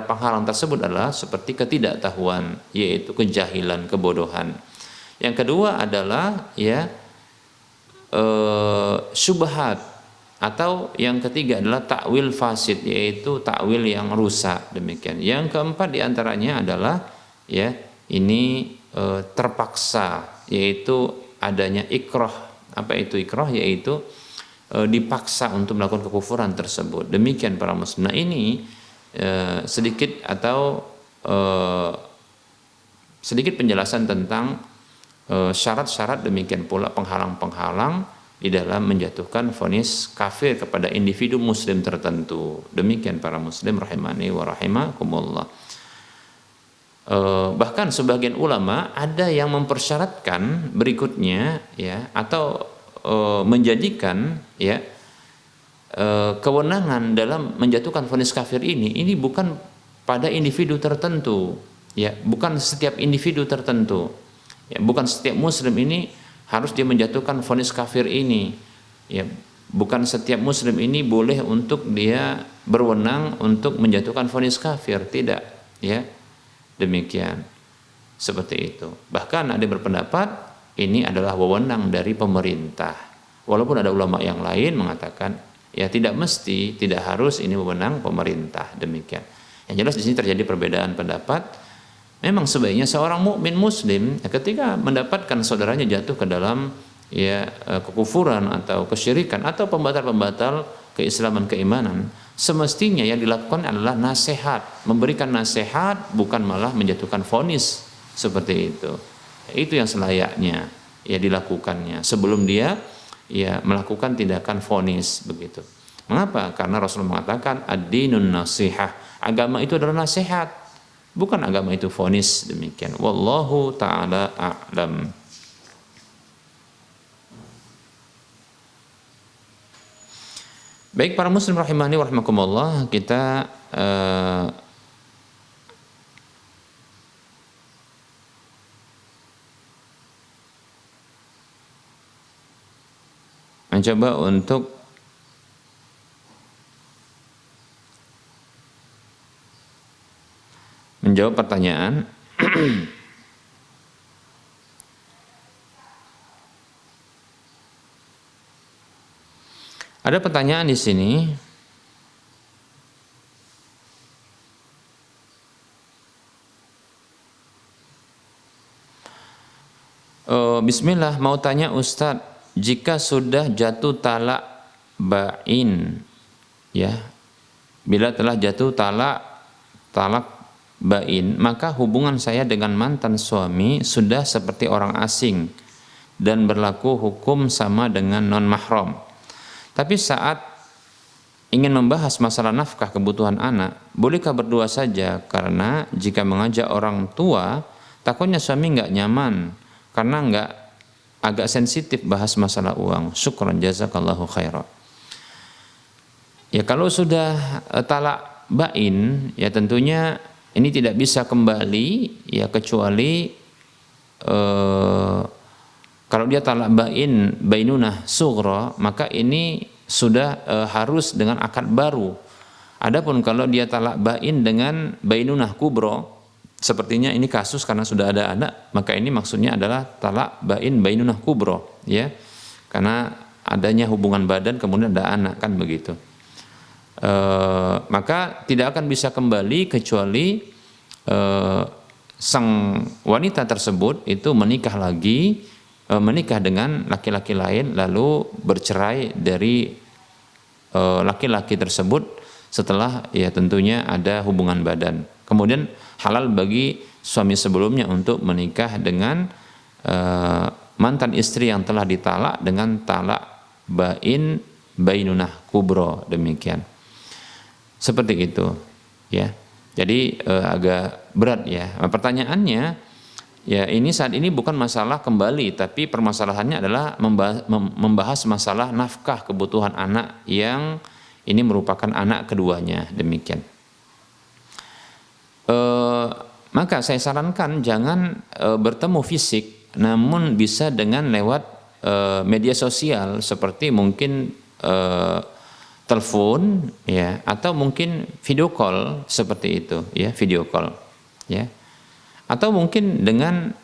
penghalang tersebut adalah seperti ketidaktahuan, yaitu kejahilan, kebodohan. Yang kedua adalah ya syubhat, atau yang ketiga adalah takwil fasid, yaitu takwil yang rusak. Demikian. Yang keempat diantaranya adalah ya ini terpaksa, yaitu adanya ikrah. Apa itu ikrah? Yaitu dipaksa untuk melakukan kekufuran tersebut. Demikian para muslim. Nah, ini sedikit penjelasan tentang syarat-syarat, demikian pula penghalang-penghalang di dalam menjatuhkan vonis kafir kepada individu muslim tertentu. Demikian para muslim rahimani wa rahimakumullah. Bahkan sebagian ulama ada yang mempersyaratkan berikutnya ya, atau menjadikan ya kewenangan dalam menjatuhkan vonis kafir ini bukan pada individu tertentu ya, bukan setiap individu tertentu ya, bukan setiap muslim ini harus dia menjatuhkan vonis kafir ini ya, bukan setiap muslim ini boleh untuk dia berwenang untuk menjatuhkan vonis kafir, tidak ya, demikian seperti itu. Bahkan ada berpendapat ini adalah wewenang dari pemerintah, walaupun ada ulama yang lain mengatakan ya tidak mesti, tidak harus ini wewenang pemerintah. Demikian. Yang jelas di sini terjadi perbedaan pendapat. Memang sebaiknya seorang mukmin muslim ketika mendapatkan saudaranya jatuh ke dalam ya kekufuran atau kesyirikan atau pembatal-pembatal keislaman, keimanan, semestinya yang dilakukan adalah nasihat, memberikan nasihat, bukan malah menjatuhkan vonis seperti itu. Itu yang selayaknya ya dilakukannya sebelum dia ya melakukan tindakan vonis begitu. Mengapa? Karena Rasulullah mengatakan ad-dinun nasihah, agama itu adalah nasihat, bukan agama itu vonis. Demikian. Wallahu taala a'lam. Baik para muslim rahimani wa rahimakumullah, kita mencoba untuk menjawab pertanyaan. Ada pertanyaan di sini. Bismillah, mau tanya Ustadz, jika sudah jatuh talak bain, ya, bila telah jatuh talak bain, maka hubungan saya dengan mantan suami sudah seperti orang asing dan berlaku hukum sama dengan non mahram. Tapi saat ingin membahas masalah nafkah kebutuhan anak, bolehkah berdua saja? Karena jika mengajak orang tua, takutnya suami nggak nyaman karena nggak agak sensitif bahas masalah uang. Syukran jazakallahu khairan. Ya kalau sudah talak bain, ya tentunya ini tidak bisa kembali, ya kecuali kalau dia talak bainunah sughra, maka ini sudah harus dengan akad baru. Adapun kalau dia talak bain dengan bainunah kubro, sepertinya ini kasus karena sudah ada anak, maka ini maksudnya adalah talak bainunah kubro, ya. Karena adanya hubungan badan kemudian ada anak, kan begitu. Maka tidak akan bisa kembali kecuali sang wanita tersebut itu menikah dengan laki-laki lain lalu bercerai dari laki-laki tersebut setelah ya tentunya ada hubungan badan. Kemudian halal bagi suami sebelumnya untuk menikah dengan mantan istri yang telah ditalak dengan talak bainunah kubro, demikian. Seperti itu, ya. Jadi agak berat ya. Pertanyaannya, ya ini saat ini bukan masalah kembali, tapi permasalahannya adalah membahas masalah nafkah kebutuhan anak yang ini merupakan anak keduanya, demikian. Maka saya sarankan jangan bertemu fisik, namun bisa dengan lewat media sosial seperti mungkin telepon, ya, atau mungkin video call seperti itu, ya, video call, ya. Atau mungkin dengan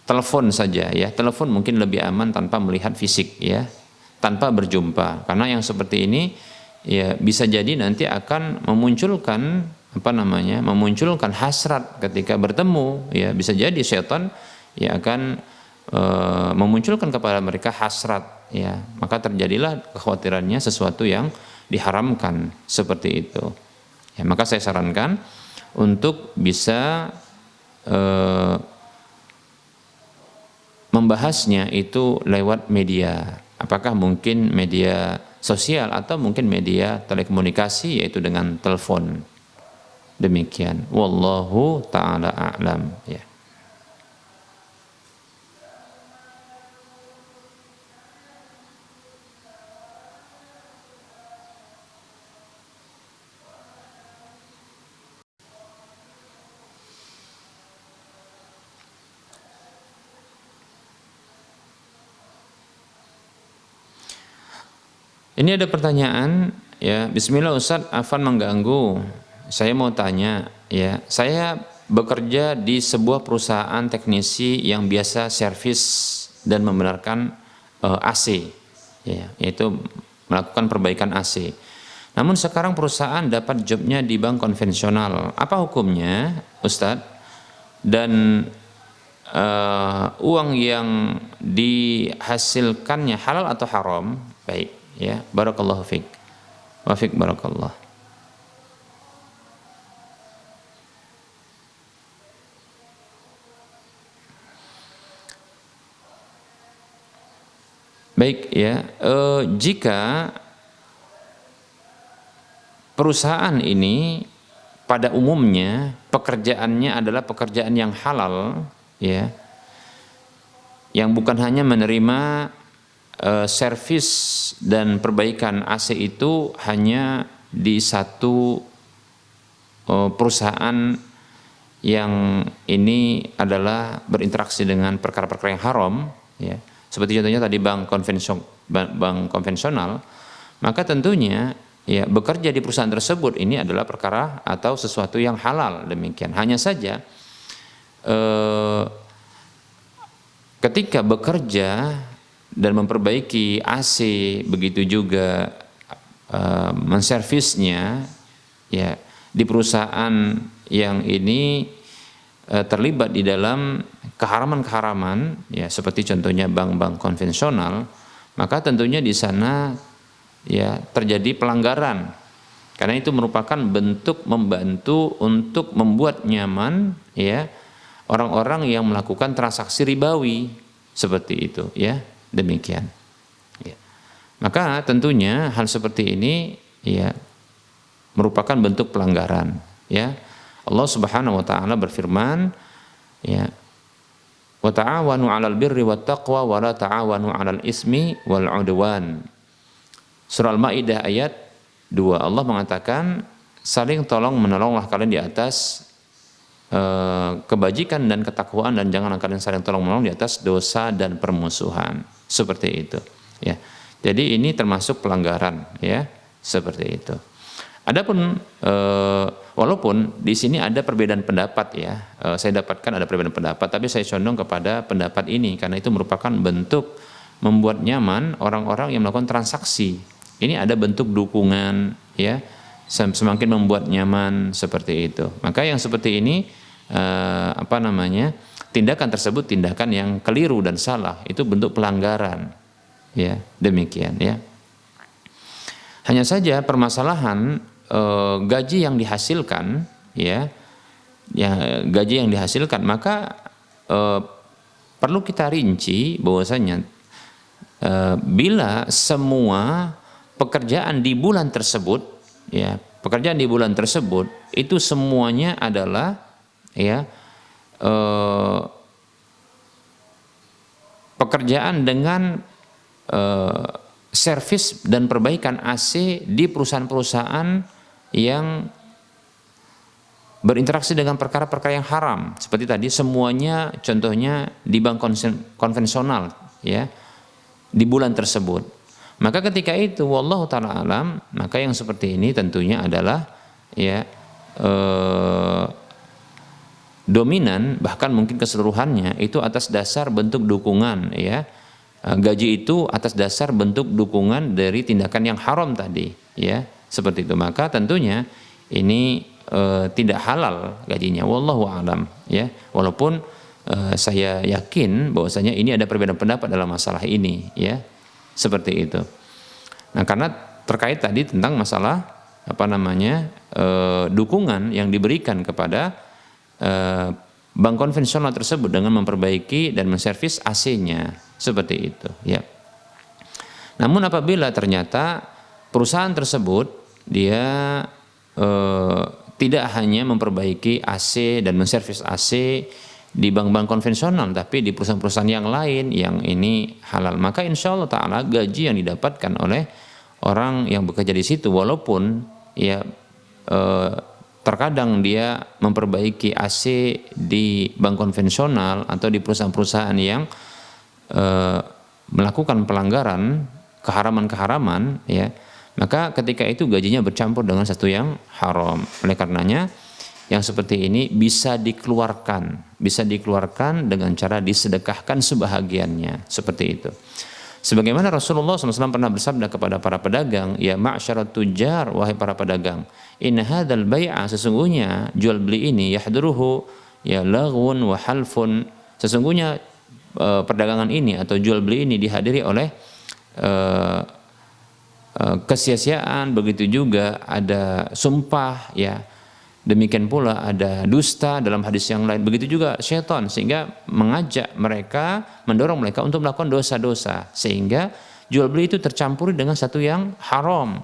telepon saja, ya. Telepon mungkin lebih aman tanpa melihat fisik, ya, tanpa berjumpa. Karena yang seperti ini ya bisa jadi nanti akan memunculkan memunculkan hasrat ketika bertemu, ya. Bisa jadi setan ya akan memunculkan kepada mereka hasrat, ya. Maka terjadilah kekhawatirannya sesuatu yang diharamkan seperti itu. Ya, maka saya sarankan untuk bisa membahasnya itu lewat media. Apakah mungkin media sosial atau mungkin media telekomunikasi, yaitu dengan telepon. Demikian. Wallahu ta'ala a'lam, ya. Ini ada pertanyaan, ya. Bismillah Ustadz, afan mengganggu. Saya mau tanya, ya. Saya bekerja di sebuah perusahaan teknisi yang biasa servis dan membenarkan AC, ya, yaitu melakukan perbaikan AC. Namun sekarang perusahaan dapat jobnya di bank konvensional. Apa hukumnya, Ustadz? Dan uang yang dihasilkannya halal atau haram? Baik. Ya, barakallahu fiik. Wa fiik barakallah. Baik, ya. Jika perusahaan ini pada umumnya pekerjaannya adalah pekerjaan yang halal, ya, yang bukan hanya menerima servis dan perbaikan AC itu hanya di satu perusahaan yang ini adalah berinteraksi dengan perkara-perkara yang haram, ya, seperti contohnya tadi bank konvensional, maka tentunya ya bekerja di perusahaan tersebut ini adalah perkara atau sesuatu yang halal. Demikian. Hanya saja ketika bekerja dan memperbaiki AC, begitu juga menservisnya, ya, di perusahaan yang ini terlibat di dalam keharaman-keharaman, ya, seperti contohnya bank-bank konvensional, maka tentunya di sana ya terjadi pelanggaran, karena itu merupakan bentuk membantu untuk membuat nyaman, ya, orang-orang yang melakukan transaksi ribawi seperti itu, ya, demikian. Ya. Maka tentunya hal seperti ini ya merupakan bentuk pelanggaran, ya. Allah Subhanahu wa taala berfirman, ya, wa ta'awanu 'alal birri wat taqwa wa la ta'awanu 'alal ismi wal 'udwan. Surah Al-Maidah ayat 2, Allah mengatakan saling tolong menolonglah kalian di atas kebajikan dan ketakwaan, dan janganlah kalian saling tolong menolong di atas dosa dan permusuhan. Seperti itu, ya. Jadi ini termasuk pelanggaran, ya, seperti itu. Adapun walaupun di sini ada perbedaan pendapat, ya, saya dapatkan ada perbedaan pendapat, tapi saya condong kepada pendapat ini karena itu merupakan bentuk membuat nyaman orang-orang yang melakukan transaksi. Ini ada bentuk dukungan, ya, semakin membuat nyaman seperti itu. Maka yang seperti ini tindakan tersebut tindakan yang keliru dan salah, itu bentuk pelanggaran, ya, demikian, ya. Hanya saja permasalahan gaji yang dihasilkan, ya, gaji yang dihasilkan, maka perlu kita rinci bahwasanya bila semua pekerjaan di bulan tersebut, ya, pekerjaan di bulan tersebut itu semuanya adalah, ya, pekerjaan dengan servis dan perbaikan AC di perusahaan-perusahaan yang berinteraksi dengan perkara-perkara yang haram, seperti tadi semuanya contohnya di bank konvensional, ya, di bulan tersebut, maka ketika itu wallahu taala alam, maka yang seperti ini tentunya adalah, ya, dominan, bahkan mungkin keseluruhannya itu atas dasar bentuk dukungan, ya, gaji itu atas dasar bentuk dukungan dari tindakan yang haram tadi, ya, seperti itu. Maka tentunya ini tidak halal gajinya, wallahu alam, ya. Walaupun saya yakin bahwasanya ini ada perbedaan pendapat dalam masalah ini, ya, seperti itu. Nah, karena terkait tadi tentang masalah dukungan yang diberikan kepada bank konvensional tersebut dengan memperbaiki dan menservis AC-nya, seperti itu, ya. Namun apabila ternyata perusahaan tersebut dia tidak hanya memperbaiki AC dan menservis AC di bank-bank konvensional, tapi di perusahaan-perusahaan yang lain yang ini halal, maka insya Allah ta'ala gaji yang didapatkan oleh orang yang bekerja di situ, walaupun, ya, terkadang dia memperbaiki AC di bank konvensional atau di perusahaan-perusahaan yang melakukan pelanggaran keharaman-keharaman, ya, maka ketika itu gajinya bercampur dengan sesuatu yang haram. Oleh karenanya yang seperti ini bisa dikeluarkan dengan cara disedekahkan sebahagiannya, seperti itu. Sebagaimana Rasulullah SAW pernah bersabda kepada para pedagang, ya ma'syarat tujar, wahai para pedagang, inna hadzal bai'a, sesungguhnya jual beli ini, yahduruhu, ya, laghun wa halfun, sesungguhnya perdagangan ini atau jual beli ini dihadiri oleh kesia-siaan, begitu juga ada sumpah, ya, demikian pula ada dusta dalam hadis yang lain, begitu juga syaitan, sehingga mengajak mereka, mendorong mereka untuk melakukan dosa-dosa, sehingga jual beli itu tercampur dengan satu yang haram,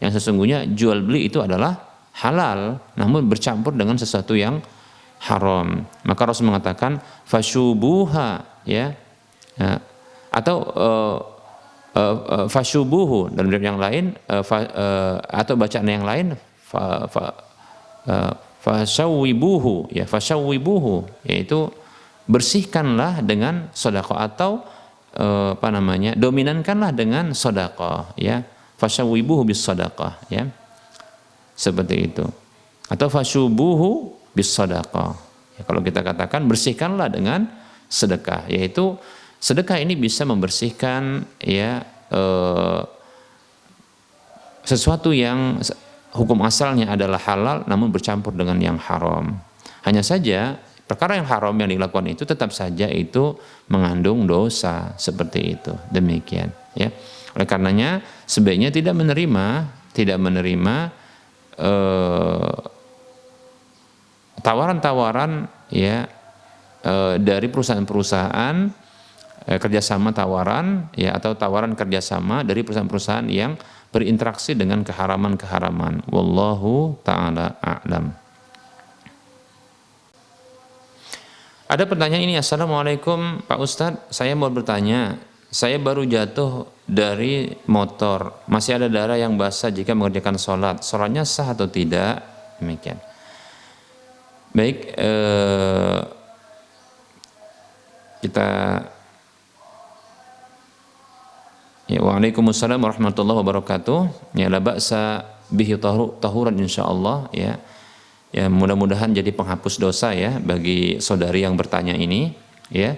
yang sesungguhnya jual beli itu adalah halal namun bercampur dengan sesuatu yang haram. Maka Rasul mengatakan fasyubuha, ya, atau Fasyubuhu, dalam riwayat yang lain atau bacaan yang lain fasyawwibuhu, ya fasyawwibuhu, yaitu bersihkanlah dengan sedekah atau dominankanlah dengan sedekah, ya fasyawwibuhu bis sedekah, ya seperti itu, atau fasyubuhu bis sedekah, ya, kalau kita katakan bersihkanlah dengan sedekah, yaitu sedekah ini bisa membersihkan, ya sesuatu yang hukum asalnya adalah halal namun bercampur dengan yang haram. Hanya saja perkara yang haram yang dilakukan itu tetap saja itu mengandung dosa, seperti itu. Demikian, ya. Oleh karenanya sebaiknya tidak menerima tawaran-tawaran, ya dari perusahaan-perusahaan, kerjasama tawaran, ya atau tawaran kerjasama dari perusahaan-perusahaan yang berinteraksi dengan keharaman-keharaman. Wallahu ta'ala a'lam. Ada pertanyaan ini, Assalamualaikum Pak Ustadz, saya mau bertanya, saya baru jatuh dari motor, masih ada darah yang basah jika mengerjakan sholatnya sah atau tidak? Demikian. Baik, kita ya, waalaikumsalam warahmatullahi wabarakatuh. Ya, la ba'sa bihi tahuran insyaallah, ya. Ya, mudah-mudahan jadi penghapus dosa, ya, bagi saudari yang bertanya ini, ya.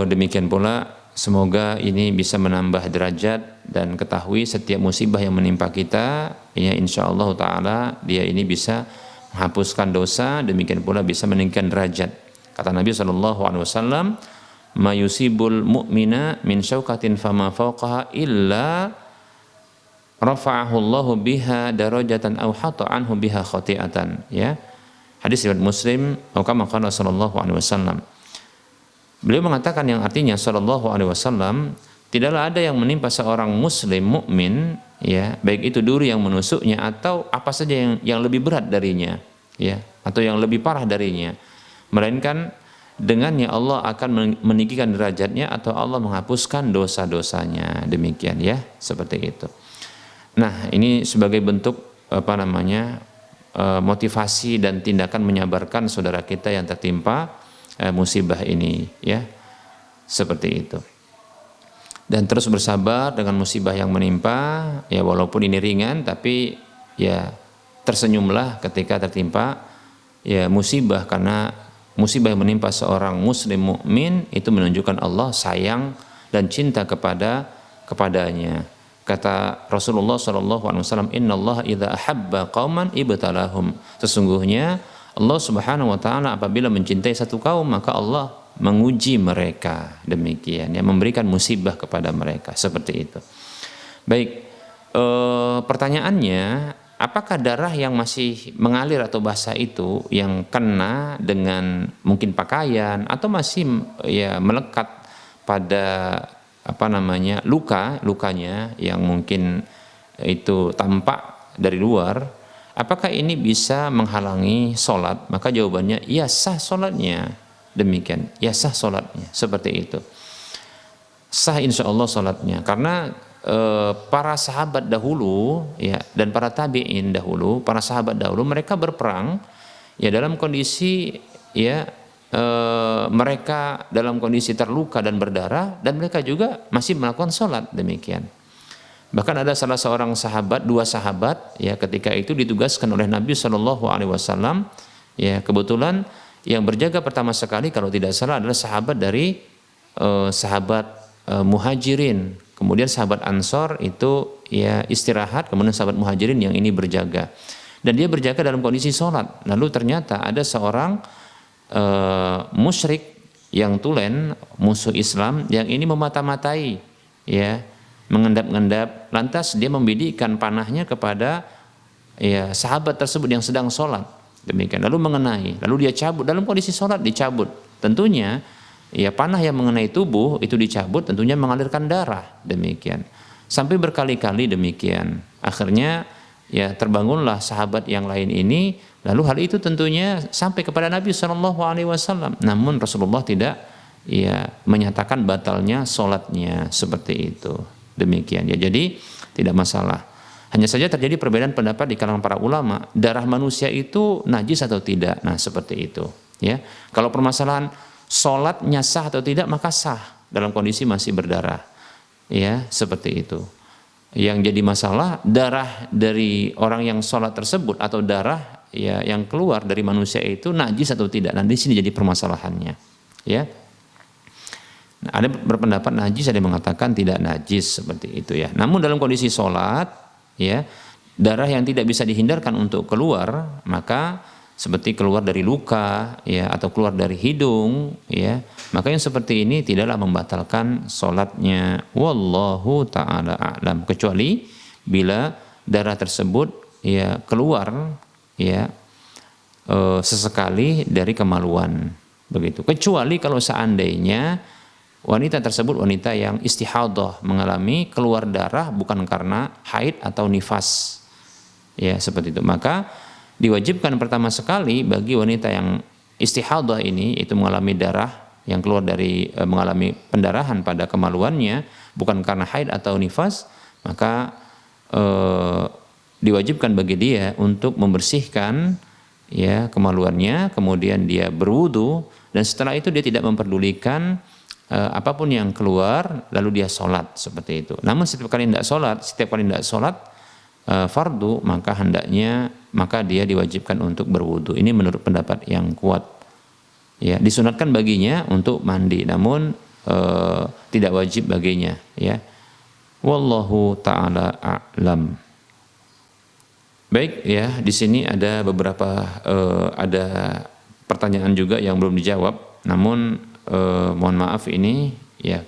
Demikian pula semoga ini bisa menambah derajat, dan ketahui setiap musibah yang menimpa kita, ya insyaallah taala dia ini bisa menghapuskan dosa, demikian pula bisa meninggikan derajat. Kata Nabi SAW, ma yusibul mu'mina min syaukatin fama fawqaha illa rafa'ahu Allahu biha darajatan aw hatta anhu biha khati'atan, ya. Hadis riwayat Muslim, atau kama qala sallallahu alaihi wasallam. Beliau mengatakan yang artinya sallallahu alaihi wasallam, tidaklah ada yang menimpa seorang muslim mukmin, ya, baik itu duri yang menusuknya atau apa saja yang lebih berat darinya, ya, atau yang lebih parah darinya, melainkan dengannya Allah akan meninggikan derajatnya atau Allah menghapuskan dosa-dosanya. Demikian, ya, seperti itu. Nah, ini sebagai bentuk motivasi dan tindakan menyabarkan saudara kita yang tertimpa musibah ini, ya, seperti itu. Dan terus bersabar dengan musibah yang menimpa, ya, walaupun ini ringan, tapi ya tersenyumlah ketika tertimpa ya musibah, karena musibah yang menimpa seorang muslim mukmin itu menunjukkan Allah sayang dan cinta kepadanya. Kata Rasulullah SAW, Innallaha idza ahabba qauman ibtalahum. Sesungguhnya Allah Subhanahu wa taala apabila mencintai satu kaum, maka Allah menguji mereka. Demikian, ya, memberikan musibah kepada mereka, seperti itu. Baik, pertanyaannya, apakah darah yang masih mengalir atau basah itu yang kena dengan mungkin pakaian atau masih, ya, melekat pada lukanya yang mungkin itu tampak dari luar, apakah ini bisa menghalangi sholat? Maka jawabannya, ya sah sholatnya. Demikian, ya sah sholatnya, seperti itu. Sah insya Allah sholatnya, karena para sahabat dahulu, ya, dan para tabi'in dahulu, para sahabat dahulu mereka berperang, ya, dalam kondisi, ya, mereka dalam kondisi terluka dan berdarah, dan mereka juga masih melakukan sholat. Demikian. Bahkan ada salah seorang sahabat, dua sahabat, ya, ketika itu ditugaskan oleh Nabi SAW, ya, kebetulan yang berjaga pertama sekali kalau tidak salah adalah sahabat dari sahabat muhajirin, kemudian sahabat ansor itu, ya, istirahat, kemudian sahabat muhajirin yang ini berjaga, dan dia berjaga dalam kondisi sholat. Lalu ternyata ada seorang musyrik yang tulen, musuh Islam, yang ini memata-matai, ya, mengendap-endap, lantas dia membidikkan panahnya kepada, ya, sahabat tersebut yang sedang sholat. Demikian, lalu mengenai, lalu dia cabut dalam kondisi sholat, dicabut. Tentunya, ya, panah yang mengenai tubuh itu dicabut, tentunya mengalirkan darah. Demikian, sampai berkali-kali demikian. Akhirnya, ya, terbangunlah sahabat yang lain ini. Lalu hal itu tentunya sampai kepada Nabi SAW. Namun Rasulullah tidak ya menyatakan batalnya sholatnya, seperti itu. Demikian ya. Jadi tidak masalah. Hanya saja terjadi perbedaan pendapat di kalangan para ulama, darah manusia itu najis atau tidak. Nah, seperti itu ya. Kalau permasalahan sholatnya sah atau tidak, maka sah dalam kondisi masih berdarah. Ya, seperti itu. Yang jadi masalah darah dari orang yang sholat tersebut atau darah ya yang keluar dari manusia itu najis atau tidak. Nah, di sini jadi permasalahannya. Ya. Nah, ada berpendapat najis, ada yang mengatakan tidak najis, seperti itu ya. Namun dalam kondisi sholat ya, darah yang tidak bisa dihindarkan untuk keluar, maka seperti keluar dari luka ya atau keluar dari hidung ya, maka yang seperti ini tidaklah membatalkan sholatnya. Wallahu ta'ala a'lam, kecuali bila darah tersebut ya keluar ya sesekali dari kemaluan, begitu. Kecuali kalau seandainya wanita tersebut wanita yang istihadah, mengalami keluar darah bukan karena haid atau nifas ya, seperti itu, maka diwajibkan pertama sekali bagi wanita yang istihadah ini, itu mengalami darah yang keluar dari mengalami pendarahan pada kemaluannya bukan karena haid atau nifas, maka diwajibkan bagi dia untuk membersihkan ya kemaluannya, kemudian dia berwudu, dan setelah itu dia tidak memperdulikan apapun yang keluar, lalu dia sholat, seperti itu. Namun setiap kali tidak sholat fardu, maka dia diwajibkan untuk berwudu. Ini menurut pendapat yang kuat. Ya, disunatkan baginya untuk mandi, namun tidak wajib baginya. Ya, wallahu taala a'lam. Baik ya, di sini ada beberapa ada pertanyaan juga yang belum dijawab. Namun mohon maaf ini ya,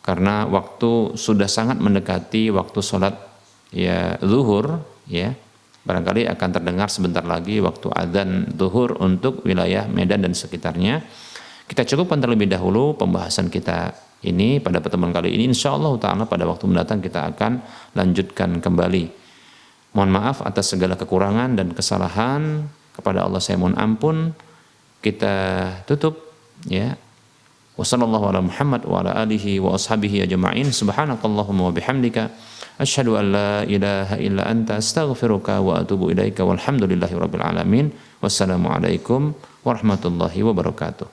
karena waktu sudah sangat mendekati waktu sholat ya zuhur ya, barangkali akan terdengar sebentar lagi waktu adzan zuhur untuk wilayah Medan dan sekitarnya. Kita cukupkan terlebih dahulu pembahasan kita ini pada pertemuan kali ini. Insyaallah ta'ala pada waktu mendatang kita akan lanjutkan kembali. Mohon maaf atas segala kekurangan dan kesalahan, kepada Allah saya mohon ampun. Kita tutup ya. Wassallallahu ala Muhammad wa ala alihi wa ashabihi ajma'in. Subhanakallahumma wa bihamdika asyhadu an la ilaha illa anta astaghfiruka wa atubu ilaika walhamdulillahi rabbil alamin. Wassalamualaikum warahmatullahi wabarakatuh.